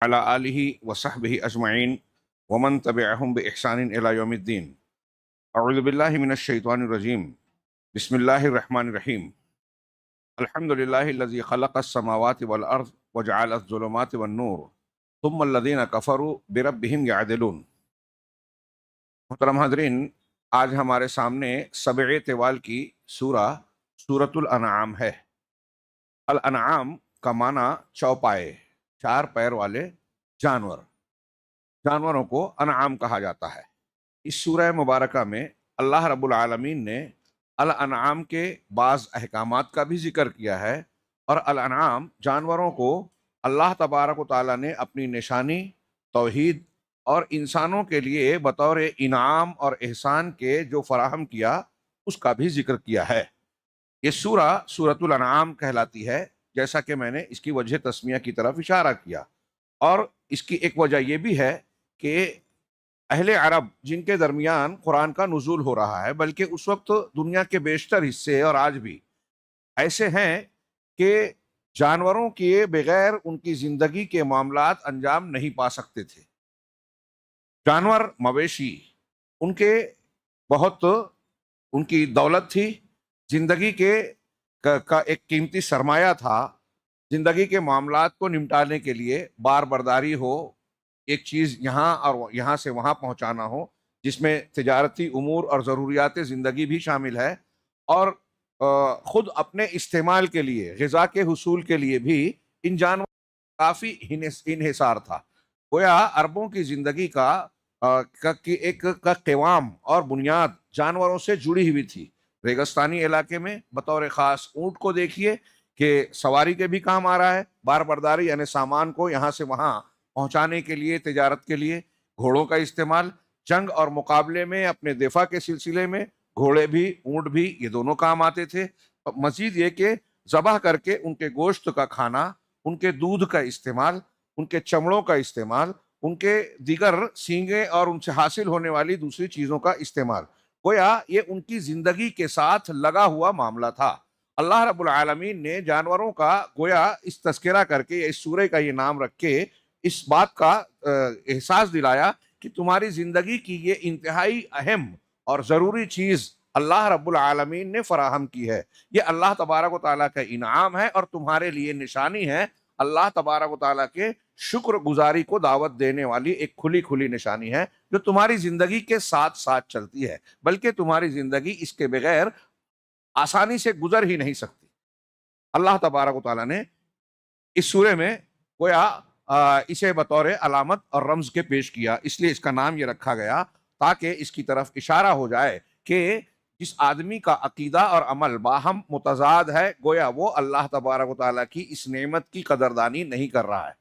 علی آلہ وصحبہ اجمعین ومن تبعہم بإحسان الی یوم الدین۔ اعوذ باللہ من الشیطان الرجیم، بسم اللہ الرحمن الرحیم۔ الحمد للہ الذی خلق السماوات والارض وجعل الظلمات والنور ثم الذین کفروا بربہم یعدلون۔ محترم حاضرین، آج ہمارے سامنے سبع طوال کی سورۃ الانعام ہے۔ الانعام کا معنی چوپائے، چار پیر والے جانوروں کو انعام کہا جاتا ہے۔ اس سورہ مبارکہ میں اللہ رب العالمین نے الانعام کے بعض احکامات کا بھی ذکر کیا ہے، اور الانعام جانوروں کو اللہ تبارک و تعالیٰ نے اپنی نشانی توحید اور انسانوں کے لیے بطور انعام اور احسان کے جو فراہم کیا اس کا بھی ذکر کیا ہے۔ یہ سورۃ الانعام کہلاتی ہے، جیسا کہ میں نے اس کی وجہ تسمیہ کی طرف اشارہ کیا، اور اس کی ایک وجہ یہ بھی ہے کہ اہل عرب جن کے درمیان قرآن کا نزول ہو رہا ہے، بلکہ اس وقت دنیا کے بیشتر حصے اور آج بھی ایسے ہیں کہ جانوروں کے بغیر ان کی زندگی کے معاملات انجام نہیں پا سکتے تھے۔ جانور مویشی ان کے بہت ان کی دولت تھی، زندگی کا ایک قیمتی سرمایہ تھا۔ زندگی کے معاملات کو نمٹانے کے لیے بار برداری ہو، ایک چیز یہاں اور یہاں سے وہاں پہنچانا ہو، جس میں تجارتی امور اور ضروریات زندگی بھی شامل ہے، اور خود اپنے استعمال کے لیے، غذا کے حصول کے لیے بھی ان جانوروں کا کافی انحصار تھا۔ گویا اربوں کی زندگی کا قوام اور بنیاد جانوروں سے جڑی ہوئی تھی۔ ریگستانی علاقے میں بطور خاص اونٹ کو دیکھیے کہ سواری کے بھی کام آ رہا ہے، بار برداری یعنی سامان کو یہاں سے وہاں پہنچانے کے لیے، تجارت کے لیے گھوڑوں کا استعمال، جنگ اور مقابلے میں اپنے دفاع کے سلسلے میں گھوڑے بھی اونٹ بھی یہ دونوں کام آتے تھے۔ مزید یہ کہ ذبح کر کے ان کے گوشت کا کھانا، ان کے دودھ کا استعمال، ان کے چمڑوں کا استعمال، ان کے دیگر سینگیں اور ان سے حاصل ہونے والی دوسری چیزوں کا استعمال، گویا یہ ان کی زندگی کے ساتھ لگا ہوا معاملہ تھا۔ اللہ رب العالمین نے جانوروں کا گویا اس تذکرہ کر کے، اس سورہ کا یہ نام رکھ کے اس بات کا احساس دلایا کہ تمہاری زندگی کی یہ انتہائی اہم اور ضروری چیز اللہ رب العالمین نے فراہم کی ہے۔ یہ اللہ تبارک و تعالیٰ کا انعام ہے اور تمہارے لیے نشانی ہے، اللہ تبارک و تعالیٰ کے شکر گزاری کو دعوت دینے والی ایک کھلی نشانی ہے، جو تمہاری زندگی کے ساتھ ساتھ چلتی ہے، بلکہ تمہاری زندگی اس کے بغیر آسانی سے گزر ہی نہیں سکتی۔ اللہ تبارک و تعالیٰ نے اس سورے میں گویا اسے بطور علامت اور رمز کے پیش کیا، اس لیے اس کا نام یہ رکھا گیا تاکہ اس کی طرف اشارہ ہو جائے کہ جس آدمی کا عقیدہ اور عمل باہم متضاد ہے، گویا وہ اللہ تبارک و تعالیٰ کی اس نعمت کی قدردانی نہیں کر رہا ہے۔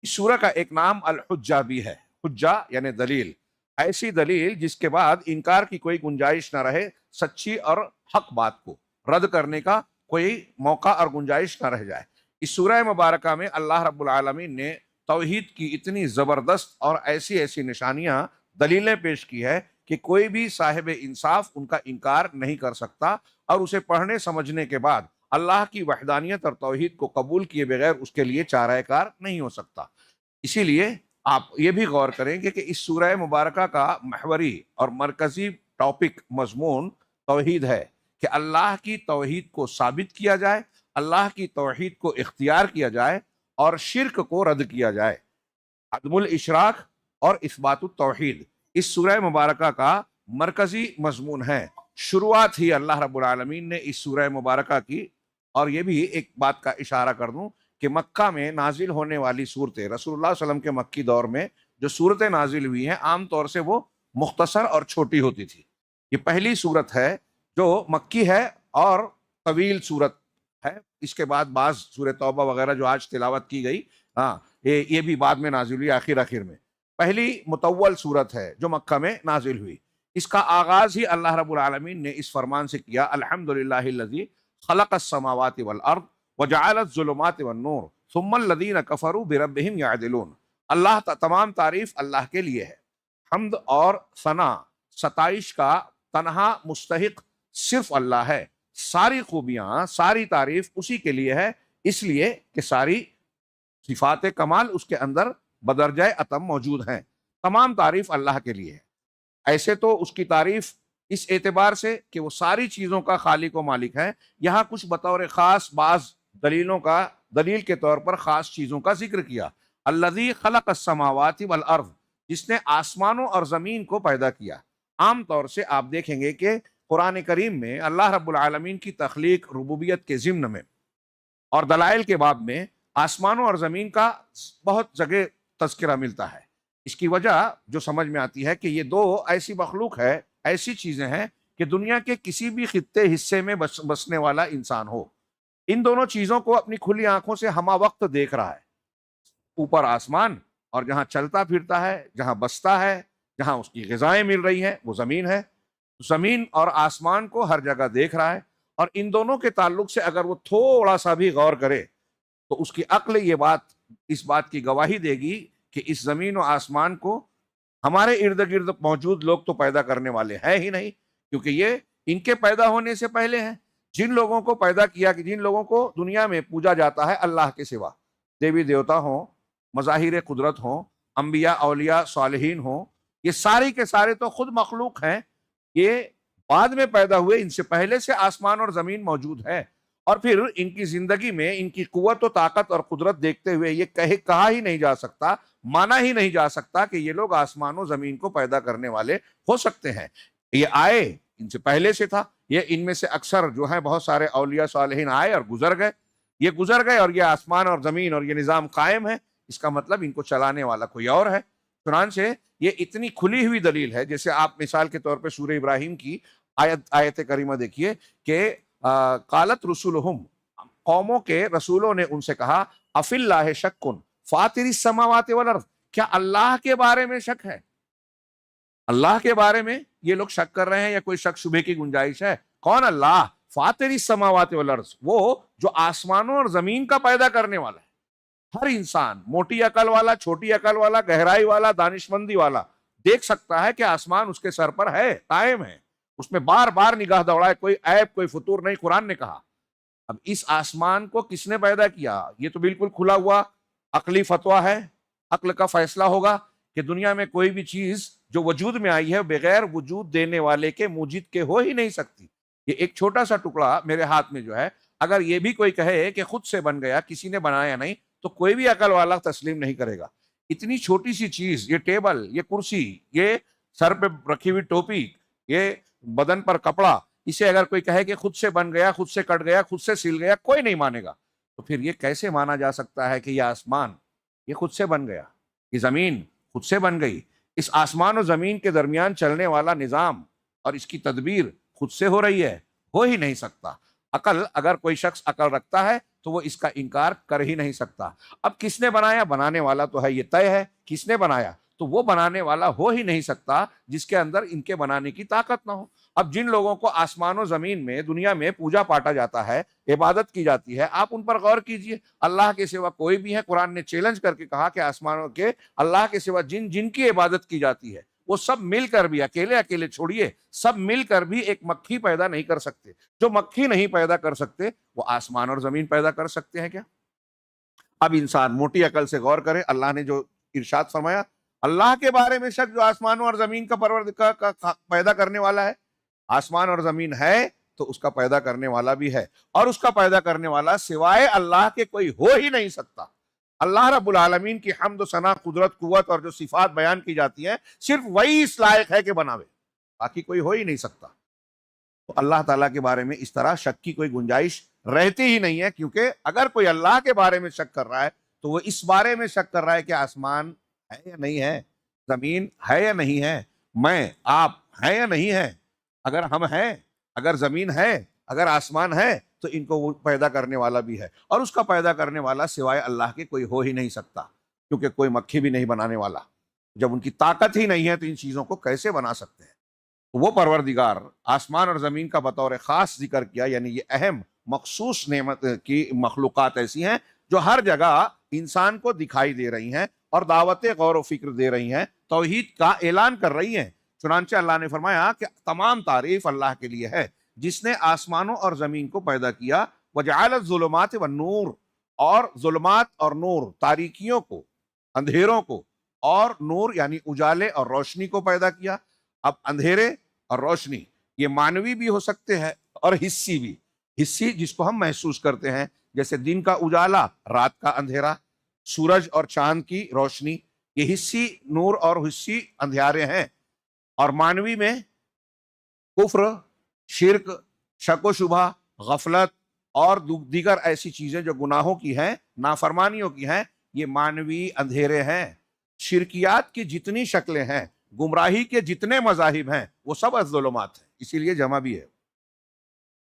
اس سورہ کا ایک نام الحجہ بھی ہے۔ حجہ یعنی دلیل، ایسی دلیل جس کے بعد انکار کی کوئی گنجائش نہ رہے، سچی اور حق بات کو رد کرنے کا کوئی موقع اور گنجائش نہ رہ جائے۔ اس سورہ مبارکہ میں اللہ رب العالمین نے توحید کی اتنی زبردست اور ایسی نشانیاں، دلیلیں پیش کی ہے کہ کوئی بھی صاحب انصاف ان کا انکار نہیں کر سکتا، اور اسے پڑھنے سمجھنے کے بعد اللہ کی وحدانیت اور توحید کو قبول کیے بغیر اس کے لیے چارہ کار نہیں ہو سکتا۔ اسی لیے آپ یہ بھی غور کریں گے کہ اس سورہ مبارکہ کا محوری اور مرکزی ٹاپک مضمون توحید ہے، کہ اللہ کی توحید کو ثابت کیا جائے، اللہ کی توحید کو اختیار کیا جائے اور شرک کو رد کیا جائے۔ عدم الاشراک اور اثبات التوحید اس سورہ مبارکہ کا مرکزی مضمون ہے۔ شروعات ہی اللہ رب العالمین نے اس سورہ مبارکہ کی، اور یہ بھی ایک بات کا اشارہ کر دوں کہ مکہ میں نازل ہونے والی صورتیں، رسول اللہ صلی اللہ علیہ وسلم کے مکی دور میں جو صورتیں نازل ہوئی ہیں، عام طور سے وہ مختصر اور چھوٹی ہوتی تھی۔ یہ پہلی صورت ہے جو مکی ہے اور طویل صورت ہے۔ اس کے بعد بعض سورہ توبہ وغیرہ جو آج تلاوت کی گئی، یہ بھی بعد میں نازل ہوئی، آخر میں۔ پہلی مطول صورت ہے جو مکہ میں نازل ہوئی۔ اس کا آغاز ہی اللہ رب العالمین نے اس فرمان سے کیا، الحمدللہ الذی خلق السماوات والارض وجعل الظلمات والنور ثم الذین کفروا بربہم یعدلون۔ تمام تعریف اللہ کے لیے ہے۔ حمد اور ثنا، ستائش کا تنہا مستحق صرف اللہ ہے۔ ساری خوبیاں، ساری تعریف اسی کے لیے ہے، اس لیے کہ ساری صفات کمال اس کے اندر بدرجۂ اتم موجود ہیں۔ تمام تعریف اللہ کے لیے ہے۔ ایسے تو اس کی تعریف اس اعتبار سے کہ وہ ساری چیزوں کا خالق و مالک ہے، یہاں کچھ بطور خاص بعض دلیلوں کا دلیل کے طور پر خاص چیزوں کا ذکر کیا۔ الذی خلق السماوات والارض، جس نے آسمانوں اور زمین کو پیدا کیا۔ عام طور سے آپ دیکھیں گے کہ قرآن کریم میں اللہ رب العالمین کی تخلیق ربوبیت کے ضمن میں اور دلائل کے باب میں آسمانوں اور زمین کا بہت جگہ تذکرہ ملتا ہے۔ اس کی وجہ جو سمجھ میں آتی ہے کہ یہ دو ایسی مخلوق ہے، ایسی چیزیں ہیں کہ دنیا کے کسی بھی خطے حصے میں بسنے والا انسان ہو، ان دونوں چیزوں کو اپنی کھلی آنکھوں سے ہمہ وقت دیکھ رہا ہے۔ اوپر آسمان، اور جہاں چلتا پھرتا ہے، جہاں بستا ہے، جہاں اس کی غذائیں مل رہی ہیں، وہ زمین ہے۔ زمین اور آسمان کو ہر جگہ دیکھ رہا ہے، اور ان دونوں کے تعلق سے اگر وہ تھوڑا سا بھی غور کرے تو اس کی عقل اس بات کی گواہی دے گی کہ اس زمین و آسمان کو ہمارے ارد گرد موجود لوگ تو پیدا کرنے والے ہیں ہی نہیں، کیونکہ یہ ان کے پیدا ہونے سے پہلے ہیں۔ جن لوگوں کو پیدا کیا، کہ جن لوگوں کو دنیا میں پوجا جاتا ہے اللہ کے سوا، دیوی دیوتا ہوں، مظاہر قدرت ہوں، انبیاء اولیاء صالحین ہوں، یہ سارے کے سارے تو خود مخلوق ہیں، یہ بعد میں پیدا ہوئے، ان سے پہلے سے آسمان اور زمین موجود ہے۔ اور پھر ان کی زندگی میں ان کی قوت و طاقت اور قدرت دیکھتے ہوئے یہ کہا ہی نہیں جا سکتا، مانا ہی نہیں جا سکتا کہ یہ لوگ آسمان و زمین کو پیدا کرنے والے ہو سکتے ہیں۔ یہ آئے، ان سے پہلے سے تھا، یہ ان میں سے اکثر جو ہیں بہت سارے اولیاء صالحین آئے اور گزر گئے، یہ گزر گئے اور یہ آسمان اور زمین اور یہ نظام قائم ہے، اس کا مطلب ان کو چلانے والا کوئی اور ہے۔ چنانچہ یہ اتنی کھلی ہوئی دلیل ہے، جیسے آپ مثال کے طور پہ سورہ ابراہیم کی آیت کریمہ دیکھیے کہ قالت رسولہم، قوموں کے رسولوں نے ان سے کہا، افی اللہ شک فاطر السماوات والارض، کیا اللہ کے بارے میں شک ہے؟ اللہ کے بارے میں یہ لوگ شک کر رہے ہیں یا کوئی شک شبہ کی گنجائش ہے؟ کون اللہ؟ فاطر السماوات والارض، وہ جو آسمانوں اور زمین کا پیدا کرنے والا ہے۔ ہر انسان، موٹی عقل والا، چھوٹی عقل والا، گہرائی والا، دانشمندی والا، دیکھ سکتا ہے کہ آسمان اس کے سر پر ہے، قائم ہے، اس میں بار بار نگاہ دوڑائے، کوئی عیب کوئی فطور نہیں۔ قرآن نے کہا اب اس آسمان کو کس نے پیدا کیا؟ یہ تو بالکل کھلا ہوا عقلی فتویٰ ہے، عقل کا فیصلہ ہوگا کہ دنیا میں کوئی بھی چیز جو وجود میں آئی ہے بغیر وجود دینے والے کے موجد کے ہو ہی نہیں سکتی۔ یہ ایک چھوٹا سا ٹکڑا میرے ہاتھ میں جو ہے، اگر یہ بھی کوئی کہے کہ خود سے بن گیا، کسی نے بنایا نہیں، تو کوئی بھی عقل والا تسلیم نہیں کرے گا۔ اتنی چھوٹی سی چیز، یہ ٹیبل، یہ کرسی، یہ سر پہ رکھی ہوئی ٹوپی، یہ بدن پر کپڑا، اسے اگر کوئی کہے کہ خود سے بن گیا، خود سے کٹ گیا، خود سے سل گیا، کوئی نہیں مانے گا۔ تو پھر یہ کیسے مانا جا سکتا ہے کہ یہ آسمان یہ خود سے بن گیا، یہ زمین خود سے بن گئی، اس آسمان و زمین کے درمیان چلنے والا نظام اور اس کی تدبیر خود سے ہو رہی ہے؟ ہو ہی نہیں سکتا۔ عقل، اگر کوئی شخص عقل رکھتا ہے تو وہ اس کا انکار کر ہی نہیں سکتا۔ اب کس نے بنایا؟ بنانے والا تو ہے، یہ طے ہے۔ کس نے بنایا؟ تو وہ بنانے والا ہو ہی نہیں سکتا جس کے اندر ان کے بنانے کی طاقت نہ ہو۔ اب جن لوگوں کو آسمان و زمین میں دنیا میں پوجا پاٹا جاتا ہے، عبادت کی جاتی ہے، آپ ان پر غور کیجئے، اللہ کے سوا کوئی بھی ہے؟ قرآن نے چیلنج کر کے کہا کہ آسمانوں کے اللہ کے سوا جن کی عبادت کی جاتی ہے، وہ سب مل کر بھی، اکیلے چھوڑیے، سب مل کر بھی ایک مکھی پیدا نہیں کر سکتے۔ جو مکھی نہیں پیدا کر سکتے وہ آسمان اور زمین پیدا کر سکتے ہیں کیا؟ اب انسان موٹی عقل سے غور کرے، اللہ نے جو ارشاد فرمایا، اللہ کے بارے میں شک جو آسمانوں اور زمین کا پیدا کرنے والا ہے۔ آسمان اور زمین ہے تو اس کا پیدا کرنے والا بھی ہے، اور اس کا پیدا کرنے والا سوائے اللہ کے کوئی ہو ہی نہیں سکتا۔ اللہ رب العالمین کی حمد و ثنا، قدرت، قوت اور جو صفات بیان کی جاتی ہیں، صرف وہی اس لائق ہے کہ بناوے، باقی کوئی ہو ہی نہیں سکتا۔ تو اللہ تعالیٰ کے بارے میں اس طرح شک کی کوئی گنجائش رہتی ہی نہیں ہے، کیونکہ اگر کوئی اللہ کے بارے میں شک کر رہا ہے تو وہ اس بارے میں شک کر رہا ہے کہ آسمان ہے یا نہیں ہے، زمین ہے یا نہیں ہے، میں آپ ہیں یا نہیں ہے۔ اگر ہم ہیں، اگر زمین ہے، اگر آسمان ہے، تو ان کو وہ پیدا کرنے والا بھی ہے، اور اس کا پیدا کرنے والا سوائے اللہ کے کوئی ہو ہی نہیں سکتا، کیونکہ کوئی مکھی بھی نہیں بنانے والا۔ جب ان کی طاقت ہی نہیں ہے تو ان چیزوں کو کیسے بنا سکتے ہیں؟ وہ پروردگار آسمان اور زمین کا بطور خاص ذکر کیا، یعنی یہ اہم مخصوص نعمت کی مخلوقات ایسی ہیں جو ہر جگہ انسان کو دکھائی دے رہی ہیں اور دعوت غور و فکر دے رہی ہیں، توحید کا اعلان کر رہی ہیں۔ چنانچہ اللہ نے فرمایا کہ تمام تعریف اللہ کے لیے ہے جس نے آسمانوں اور زمین کو پیدا کیا، وجعل الظلمات والنور، اور ظلمات اور نور، تاریکیوں کو اندھیروں کو اور نور یعنی اجالے اور روشنی کو پیدا کیا۔ اب اندھیرے اور روشنی یہ مانوی بھی ہو سکتے ہیں اور حسی بھی۔ حسی جس کو ہم محسوس کرتے ہیں، جیسے دن کا اجالا، رات کا اندھیرا، سورج اور چاند کی روشنی، یہ حسی نور اور حسی اندھیارے ہیں۔ اور مانوی میں کفر، شرک، شک و شبہ، غفلت اور دیگر ایسی چیزیں جو گناہوں کی ہیں، نافرمانیوں کی ہیں، یہ مانوی اندھیرے ہیں۔ شرکیات کی جتنی شکلیں ہیں، گمراہی کے جتنے مذاہب ہیں، وہ سب الظلمات ہیں، اسی لیے جمع بھی ہے۔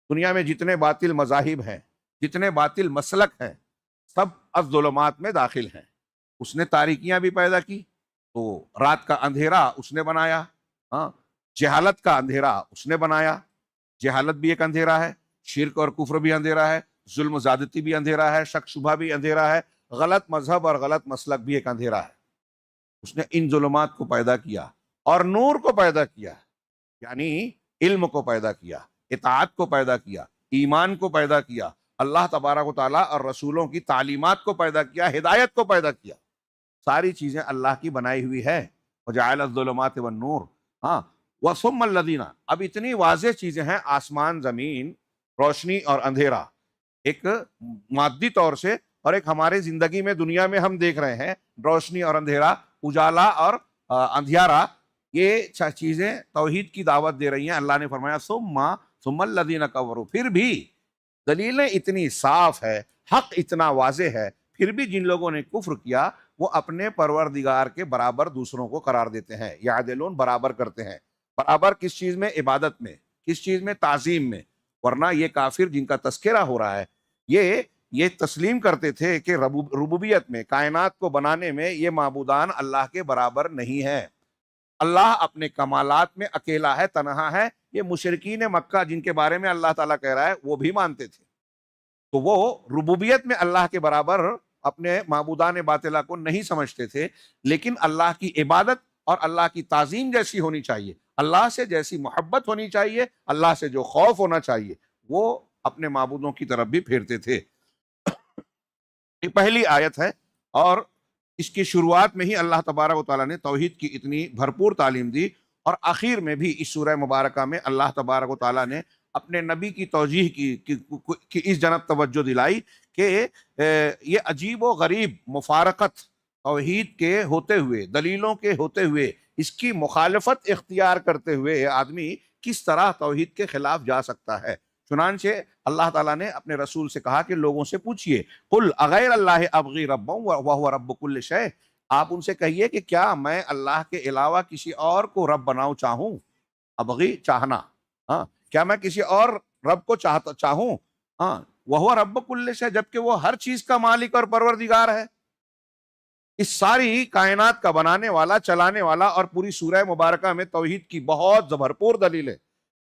دنیا میں جتنے باطل مذاہب ہیں، جتنے باطل مسلک ہیں، سب الظلمات میں داخل ہیں۔ اس نے تاریکیاں بھی پیدا کی، تو رات کا اندھیرا اس نے بنایا، ہاں، جہالت کا اندھیرا اس نے بنایا۔ جہالت بھی ایک اندھیرا ہے، شرک اور کفر بھی اندھیرا ہے، ظلم و زیادتی بھی اندھیرا ہے، شک شبہ بھی اندھیرا ہے، غلط مذہب اور غلط مسلک بھی ایک اندھیرا ہے۔ اس نے ان ظلمات کو پیدا کیا اور نور کو پیدا کیا، یعنی علم کو پیدا کیا، اطاعت کو پیدا کیا، ایمان کو پیدا کیا، اللہ تبارک و تعالیٰ اور رسولوں کی تعلیمات کو پیدا کیا، ہدایت کو پیدا کیا۔ ساری چیزیں اللہ کی بنائی ہوئی ہے۔ وجعل الظلمات والنور، ہاں، وثم الذین، اب اتنی واضح چیزیں ہیں، آسمان زمین، روشنی اور اندھیرا، ایک مادی طور سے، اور ایک ہمارے زندگی میں دنیا میں ہم دیکھ رہے ہیں، روشنی اور اندھیرا، اجالا اور اندھیارا، یہ چیزیں توحید کی دعوت دے رہی ہیں۔ اللہ نے فرمایا ثم الذین کفروا، پھر بھی دلیلیں اتنی صاف ہے، حق اتنا واضح ہے، پھر بھی جن لوگوں نے کفر کیا وہ اپنے پروردگار کے برابر دوسروں کو قرار دیتے ہیں۔ یعدلون، برابر کرتے ہیں۔ برابر کس چیز میں؟ عبادت میں، کس چیز میں؟ تعظیم میں۔ ورنہ یہ کافر جن کا تذکرہ ہو رہا ہے، یہ تسلیم کرتے تھے کہ ربوبیت میں، کائنات کو بنانے میں یہ معبودان اللہ کے برابر نہیں ہے۔ اللہ اپنے کمالات میں اکیلا ہے، تنہا ہے۔ یہ مشرکین مکہ جن کے بارے میں اللہ تعالیٰ کہہ رہا ہے، وہ بھی مانتے تھے۔ تو وہ ربوبیت میں اللہ کے برابر اپنے معبودان باطلہ کو نہیں سمجھتے تھے، لیکن اللہ کی عبادت اور اللہ کی تعظیم جیسی ہونی چاہیے، اللہ سے جیسی محبت ہونی چاہیے، اللہ سے جو خوف ہونا چاہیے، وہ اپنے معبودوں کی طرف بھی پھیرتے تھے۔ یہ پہلی آیت ہے، اور اس کی شروعات میں ہی اللہ تبارک و تعالیٰ نے توحید کی اتنی بھرپور تعلیم دی، اور آخر میں بھی اس سورہ مبارکہ میں اللہ تبارک و تعالیٰ نے اپنے نبی کی توجیہ کی اس جانب توجہ دلائی کہ یہ عجیب و غریب مفارقت توحید کے ہوتے ہوئے، دلیلوں کے ہوتے ہوئے، اس کی مخالفت اختیار کرتے ہوئے یہ آدمی کس طرح توحید کے خلاف جا سکتا ہے۔ چنانچہ اللہ تعالیٰ نے اپنے رسول سے کہا کہ لوگوں سے پوچھئے، قل اغیر اللہ ابغی ربا وہو رب کل شیء، آپ ان سے کہیے کہ کیا میں اللہ کے علاوہ کسی اور کو رب بناؤں چاہوں؟ ابغی، چاہنا، ہاں، کیا میں کسی اور رب کو چاہوں؟ ہاں، وہو رب کل شیء، جبکہ وہ ہر چیز کا مالک اور پروردگار ہے، اس ساری کائنات کا بنانے والا، چلانے والا۔ اور پوری سورہ مبارکہ میں توحید کی بہت بھرپور دلیل ہے۔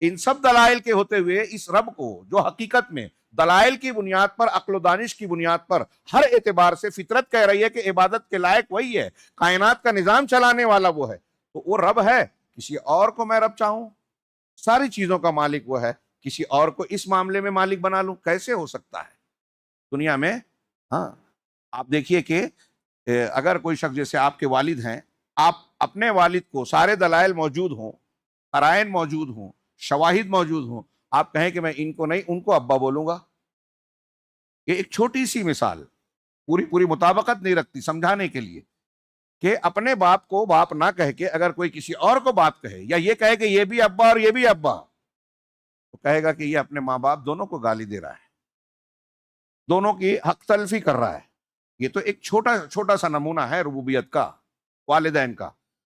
ان سب دلائل کے ہوتے ہوئے اس رب کو، جو حقیقت میں دلائل کی بنیاد پر، عقل و دانش کی بنیاد پر، ہر اعتبار سے فطرت کہہ رہی ہے کہ عبادت کے لائق وہی ہے، کائنات کا نظام چلانے والا وہ ہے، تو وہ رب ہے، کسی اور کو میں رب چاہوں؟ ساری چیزوں کا مالک وہ ہے، کسی اور کو اس معاملے میں مالک بنا لوں؟ کیسے ہو سکتا ہے دنیا میں؟ ہاں، آپ دیکھیے کہ اگر کوئی شخص، جیسے آپ کے والد ہیں، آپ اپنے والد کو سارے دلائل موجود ہوں، قرائن موجود ہوں، شواہد موجود ہوں، آپ کہیں کہ میں ان کو نہیں، ان کو ابا بولوں گا، یہ ایک چھوٹی سی مثال پوری مطابقت نہیں رکھتی سمجھانے کے لیے کہ اپنے باپ کو باپ نہ کہہ کے اگر کوئی کسی اور کو باپ کہے، یا یہ کہے کہ یہ بھی ابا اور یہ بھی ابا، تو کہے گا کہ یہ اپنے ماں باپ دونوں کو گالی دے رہا ہے، دونوں کی حق تلفی کر رہا ہے۔ یہ تو ایک چھوٹا سا نمونہ ہے ربوبیت کا، والدین کا۔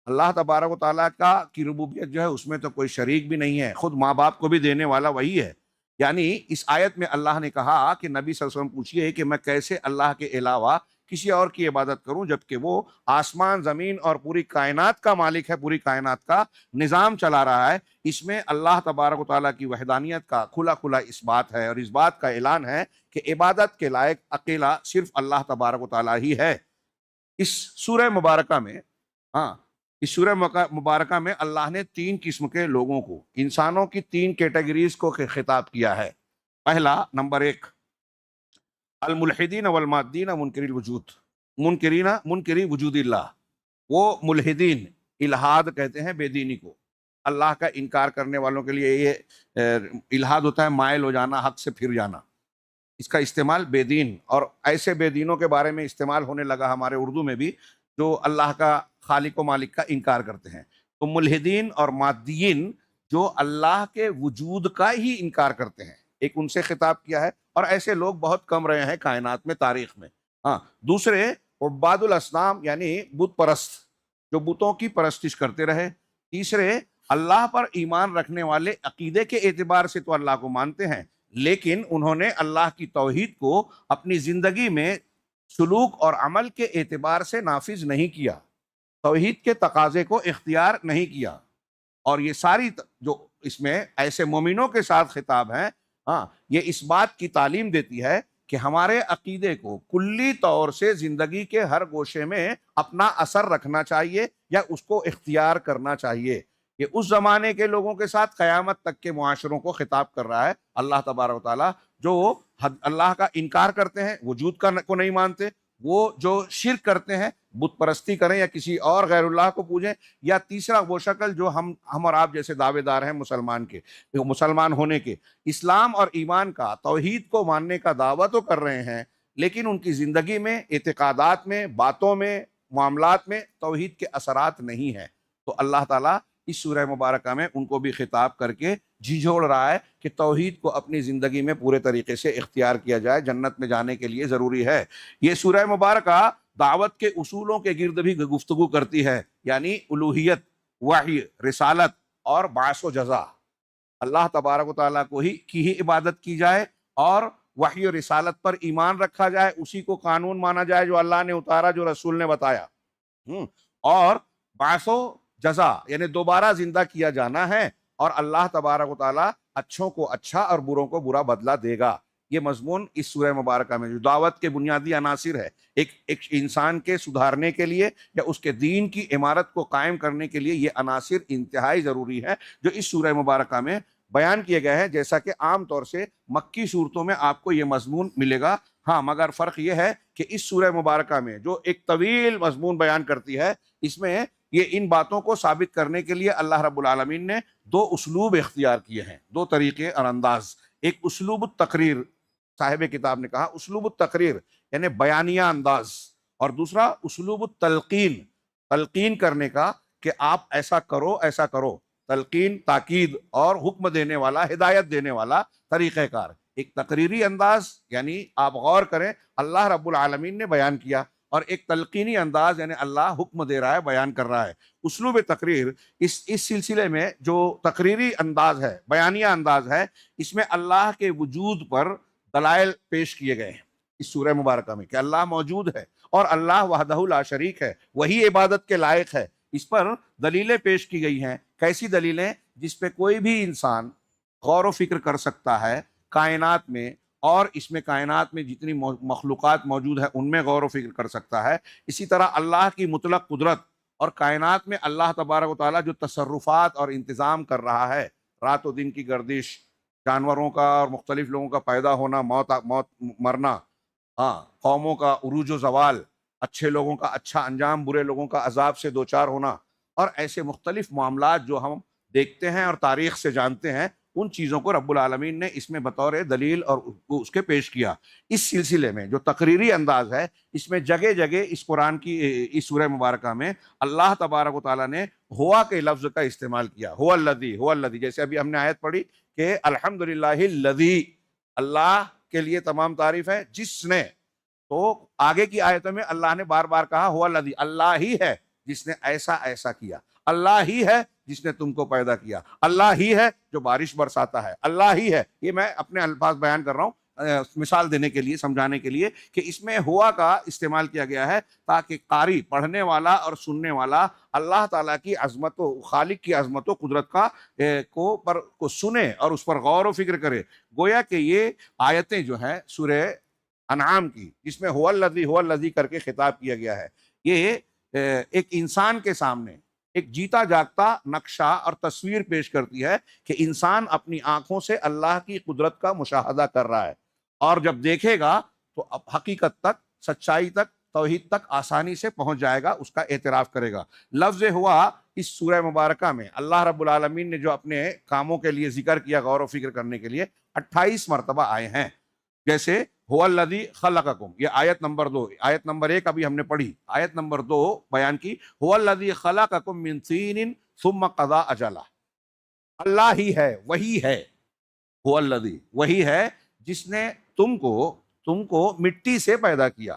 اللہ تبارک و تعالیٰ کی ربوبیت جو ہے، اس میں تو کوئی شریک بھی نہیں ہے، خود ماں باپ کو بھی دینے والا وہی ہے۔ یعنی اس آیت میں اللہ نے کہا کہ نبی صلی اللہ علیہ وسلم پوچھئے کہ میں کیسے اللہ کے علاوہ کسی اور کی عبادت کروں، جبکہ وہ آسمان زمین اور پوری کائنات کا مالک ہے، پوری کائنات کا نظام چلا رہا ہے۔ اس میں اللہ تبارک و تعالیٰ کی وحدانیت کا کھلا اس بات ہے، اور اس بات کا اعلان ہے کہ عبادت کے لائق اکیلا صرف اللہ تبارک و تعالیٰ ہی ہے۔ اس سورہ مبارکہ میں، ہاں، اس سورہ مبارکہ میں اللہ نے 3 قسم کے لوگوں کو، انسانوں کی 3 کیٹیگریز کو خطاب کیا ہے۔ پہلا، نمبر 1، الملحدین والمادین منکر الوجود، منکری وجود اللہ، وہ ملحدین، الہاد کہتے ہیں بے دینی کو، اللہ کا انکار کرنے والوں کے لیے یہ الہاد ہوتا ہے مائل ہو جانا، حق سے پھر جانا۔ اس کا استعمال بے دین اور ایسے بے دینوں کے بارے میں استعمال ہونے لگا ہمارے اردو میں بھی، جو اللہ کا خالق و مالک کا انکار کرتے ہیں۔ تو ملحدین اور مادیین جو اللہ کے وجود کا ہی انکار کرتے ہیں، ایک ان سے خطاب کیا ہے، اور ایسے لوگ بہت کم رہے ہیں کائنات میں، تاریخ میں۔ ہاں، دوسرے عباد الاسنام یعنی بت پرست، جو بتوں کی پرستش کرتے رہے۔ تیسرے اللہ پر ایمان رکھنے والے عقیدے کے اعتبار سے تو اللہ کو مانتے ہیں، لیکن انہوں نے اللہ کی توحید کو اپنی زندگی میں سلوک اور عمل کے اعتبار سے نافذ نہیں کیا، توحید کے تقاضے کو اختیار نہیں کیا۔ اور یہ ساری جو اس میں ایسے مومنوں کے ساتھ خطاب ہے، ہاں، یہ اس بات کی تعلیم دیتی ہے کہ ہمارے عقیدے کو کلی طور سے زندگی کے ہر گوشے میں اپنا اثر رکھنا چاہیے یا اس کو اختیار کرنا چاہیے۔ یہ اس زمانے کے لوگوں کے ساتھ قیامت تک کے معاشروں کو خطاب کر رہا ہے اللہ تبارک و تعالیٰ، جو اللہ کا انکار کرتے ہیں، وجود کو نہیں مانتے، وہ جو شرک کرتے ہیں، بت پرستی کریں یا کسی اور غیر اللہ کو پوجیں، یا تیسرا وہ شکل جو ہم اور آپ جیسے دعوے دار ہیں مسلمان ہونے کے، اسلام اور ایمان کا، توحید کو ماننے کا دعویٰ تو کر رہے ہیں، لیکن ان کی زندگی میں، اعتقادات میں، باتوں میں، معاملات میں توحید کے اثرات نہیں ہیں۔ تو اللہ تعالیٰ اس سورہ مبارکہ میں ان کو بھی خطاب کر کے جھنجھوڑ رہا ہے کہ توحید کو اپنی زندگی میں پورے طریقے سے اختیار کیا جائے، جنت میں جانے کے لیے ضروری ہے۔ یہ سورہ مبارکہ دعوت کے اصولوں کے گرد بھی گفتگو کرتی ہے، یعنی الوہیت، وحی، رسالت اور بعث و جزا۔ اللہ تبارک و تعالیٰ کو ہی عبادت کی جائے، اور وحی و رسالت پر ایمان رکھا جائے، اسی کو قانون مانا جائے جو اللہ نے اتارا، جو رسول نے بتایا، اور بعث و جزا یعنی دوبارہ زندہ کیا جانا ہے، اور اللہ تبارک و تعالیٰ اچھوں کو اچھا اور بروں کو برا بدلہ دے گا۔ یہ مضمون اس سورہ مبارکہ میں جو دعوت کے بنیادی عناصر ہے، ایک انسان کے سدھارنے کے لیے یا اس کے دین کی عمارت کو قائم کرنے کے لیے، یہ عناصر انتہائی ضروری ہے جو اس سورہ مبارکہ میں بیان کیے گئے ہیں، جیسا کہ عام طور سے مکی صورتوں میں آپ کو یہ مضمون ملے گا۔ ہاں، مگر فرق یہ ہے کہ اس سورہ مبارکہ میں جو ایک طویل مضمون بیان کرتی ہے، اس میں یہ ان باتوں کو ثابت کرنے کے لیے اللہ رب العالمین نے دو اسلوب اختیار کیے ہیں، دو طریقے اور انداز۔ ایک اسلوب التقریر، صاحب کتاب نے کہا اسلوب التقریر یعنی بیانیہ انداز، اور دوسرا اسلوب التلقین، تلقین کرنے کا کہ آپ ایسا کرو، ایسا کرو، تلقین تاکید اور حکم دینے والا، ہدایت دینے والا طریقہ کار۔ ایک تقریری انداز یعنی آپ غور کریں اللہ رب العالمین نے بیان کیا، اور ایک تلقینی انداز یعنی اللہ حکم دے رہا ہے، بیان کر رہا ہے۔ اسلوب تقریر اس سلسلے میں جو تقریری انداز ہے، بیانیہ انداز ہے، اس میں اللہ کے وجود پر دلائل پیش کیے گئے ہیں اس سورہ مبارکہ میں، کہ اللہ موجود ہے اور اللہ وحدہ لا شریک ہے، وہی عبادت کے لائق ہے۔ اس پر دلیلیں پیش کی گئی ہیں۔ کیسی دلیلیں؟ جس پہ کوئی بھی انسان غور و فکر کر سکتا ہے کائنات میں، اور اس میں کائنات میں جتنی مخلوقات موجود ہیں ان میں غور و فکر کر سکتا ہے۔ اسی طرح اللہ کی مطلق قدرت، اور کائنات میں اللہ تبارک و تعالیٰ جو تصرفات اور انتظام کر رہا ہے، رات و دن کی گردش، جانوروں کا اور مختلف لوگوں کا پیدا ہونا، موت مرنا، ہاں، قوموں کا عروج و زوال، اچھے لوگوں کا اچھا انجام، برے لوگوں کا عذاب سے دوچار ہونا، اور ایسے مختلف معاملات جو ہم دیکھتے ہیں اور تاریخ سے جانتے ہیں، ان چیزوں کو رب العالمین نے اس میں بطور دلیل اور اس کے پیش کیا۔ اس سلسلے میں جو تقریری انداز ہے، اس میں جگہ جگہ اس قرآن کی اس سورہ مبارکہ میں اللہ تبارک و تعالیٰ نے ہوا کے لفظ کا استعمال کیا۔ ہوا الذی، جیسے ابھی ہم نے آیت پڑھی کہ الحمدللہ الذی، اللہ کے لیے تمام تعریف ہے جس نے، تو آگے کی آیتوں میں اللہ نے بار بار کہا ہوا الذی، اللہ ہی ہے جس نے ایسا ایسا کیا، اللہ ہی ہے جس نے تم کو پیدا کیا، اللہ ہی ہے جو بارش برساتا ہے، اللہ ہی ہے۔ یہ میں اپنے الفاظ بیان کر رہا ہوں مثال دینے کے لیے، سمجھانے کے لیے، کہ اس میں ہوا کا استعمال کیا گیا ہے تاکہ قاری، پڑھنے والا اور سننے والا اللہ تعالیٰ کی عظمت و خالق کی عظمت و قدرت کو سنے اور اس پر غور و فکر کرے۔ گویا کہ یہ آیتیں جو ہیں سورہ انعام کی، جس میں ہوا الذی کر کے خطاب کیا گیا ہے، یہ ایک انسان کے سامنے ایک جیتا جاگتا نقشہ اور تصویر پیش کرتی ہے کہ انسان اپنی آنکھوں سے اللہ کی قدرت کا مشاہدہ کر رہا ہے، اور جب دیکھے گا تو اب حقیقت تک، سچائی تک، توحید تک آسانی سے پہنچ جائے گا، اس کا اعتراف کرے گا۔ لفظ ہوا اس سورہ مبارکہ میں اللہ رب العالمین نے جو اپنے کاموں کے لیے ذکر کیا، غور و فکر کرنے کے لیے 28 مرتبہ آئے ہیں۔ جیسے هو الذی خلقکم، یہ آیت نمبر 2، آیت نمبر 1 ابھی ہم نے پڑھی، آیت نمبر 2 بیان کی، هو الذی خلقکم من طین ثم قضى اجلہ، اللہ ہی ہے، وہی ہے، هو الذی، وہی ہے جس نے تم کو مٹی سے پیدا کیا۔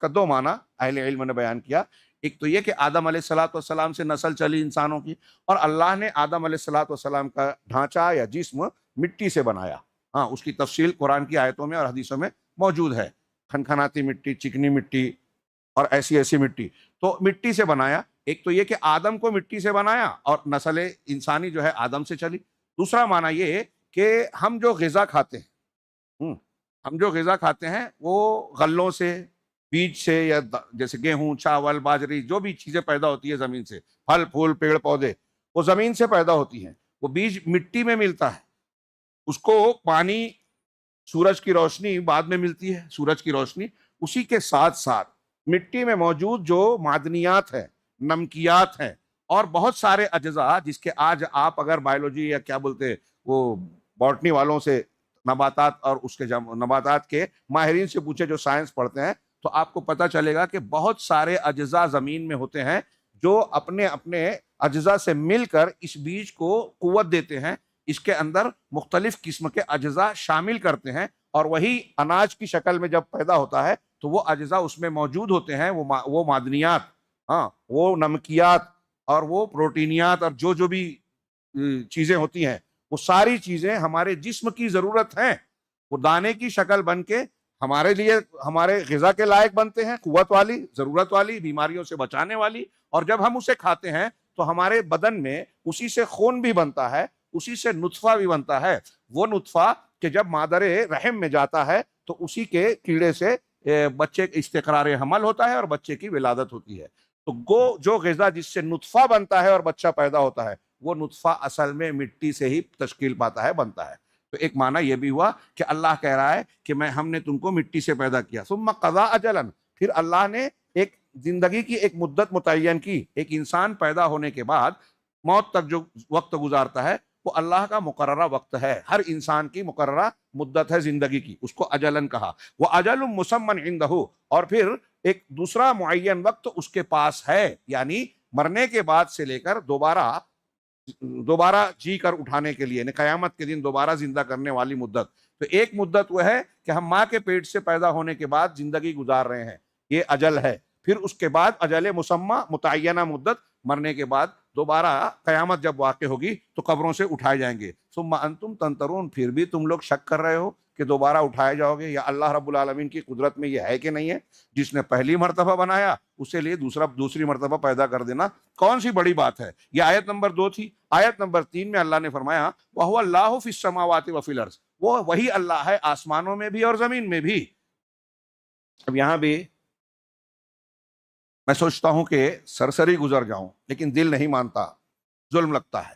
کا دو معنی اہل علم نے بیان کیا، ایک تو یہ کہ آدم علیہ السلام سے نسل چلی انسانوں کی، اور اللہ نے آدم علیہ السلام کا ڈھانچہ یا جسم مٹی سے بنایا۔ ہاں، اس کی تفصیل قرآن کی آیتوں میں اور حدیثوں میں موجود ہے، کھنکھناتی مٹی، چکنی مٹی اور ایسی مٹی، تو مٹی سے بنایا۔ ایک تو یہ کہ آدم کو مٹی سے بنایا اور نسل انسانی جو ہے آدم سے چلی۔ دوسرا معنی یہ کہ ہم جو غذا کھاتے ہیں، ہم جو غذا کھاتے ہیں وہ غلوں سے، بیج سے، یا جیسے گیہوں، چاول، باجری، جو بھی چیزیں پیدا ہوتی ہے زمین سے، پھل پھول، پیڑ پودے، وہ زمین سے پیدا ہوتی ہیں۔ وہ بیج مٹی میں ملتا ہے، اس کو پانی، سورج کی روشنی بعد میں ملتی ہے، سورج کی روشنی، اسی کے ساتھ ساتھ مٹی میں موجود جو معدنیات ہیں، نمکیات ہیں، اور بہت سارے اجزاء جس کے آج آپ اگر بایولوجی یا کیا بولتے وہ باٹنی والوں سے، نباتات اور اس کے نباتات کے ماہرین سے پوچھے جو سائنس پڑھتے ہیں، تو آپ کو پتہ چلے گا کہ بہت سارے اجزاء زمین میں ہوتے ہیں جو اپنے اجزاء سے مل کر اس بیج کو قوت دیتے ہیں، اس کے اندر مختلف قسم کے اجزاء شامل کرتے ہیں، اور وہی اناج کی شکل میں جب پیدا ہوتا ہے تو وہ اجزاء اس میں موجود ہوتے ہیں، وہ معدنیات، ہاں، وہ نمکیات اور وہ پروٹینیات اور جو بھی چیزیں ہوتی ہیں، وہ ساری چیزیں ہمارے جسم کی ضرورت ہیں۔ وہ دانے کی شکل بن کے ہمارے لیے، ہمارے غذا کے لائق بنتے ہیں، قوت والی، ضرورت والی، بیماریوں سے بچانے والی، اور جب ہم اسے کھاتے ہیں تو ہمارے بدن میں اسی سے خون بھی بنتا ہے، اسی سے نطفہ بھی بنتا ہے۔ وہ نطفہ کہ جب مادر رحم میں جاتا ہے تو اسی کے کیڑے سے بچے استقرار حمل ہوتا ہے اور بچے کی ولادت ہوتی ہے۔ تو جو غذا جس سے نطفہ بنتا ہے اور بچہ پیدا ہوتا ہے، وہ نطفہ اصل میں مٹی سے ہی تشکیل پاتا ہے، بنتا ہے۔ تو ایک معنی یہ بھی ہوا کہ اللہ کہہ رہا ہے کہ ہم نے تم کو مٹی سے پیدا کیا، ثم قضا اجلا، پھر اللہ نے ایک زندگی کی ایک مدت متعین کی۔ ایک انسان پیدا ہونے کے بعد موت تک جو وقت گزارتا ہے وہ اللہ کا مقررہ وقت ہے، ہر انسان کی مقررہ مدت ہے زندگی کی، اس کو اجلن کہا۔ وہ اجل مسمن عندہ، اور پھر ایک دوسرا معین وقت اس کے پاس ہے، یعنی مرنے کے بعد سے لے کر دوبارہ جی کر اٹھانے کے لیے، یعنی قیامت کے دن دوبارہ زندہ کرنے والی مدت۔ تو ایک مدت وہ ہے کہ ہم ماں کے پیٹ سے پیدا ہونے کے بعد زندگی گزار رہے ہیں، یہ اجل ہے۔ پھر اس کے بعد اجل مسمى، متعینہ مدت، مرنے کے بعد دوبارہ قیامت جب واقع ہوگی تو قبروں سے اٹھائے جائیں گے۔ ثم انتم تنظرون، پھر بھی تم لوگ شک کر رہے ہو کہ دوبارہ اٹھائے جاؤ گے؟ یا اللہ رب العالمین کی قدرت میں یہ ہے کہ نہیں ہے؟ جس نے پہلی مرتبہ بنایا اسے لیے دوسری مرتبہ پیدا کر دینا کون سی بڑی بات ہے؟ یہ آیت نمبر 2 تھی۔ آیت نمبر 3 میں اللہ نے فرمایا وَهُوَ اللَّهُ فِي السَّمَاوَاتِ وَفِي الْأَرْضِ، وہ وہی اللہ ہے آسمانوں میں بھی اور زمین میں بھی۔ اب یہاں بھی میں سوچتا ہوں کہ سرسری گزر جاؤں، لیکن دل نہیں مانتا، ظلم لگتا ہے،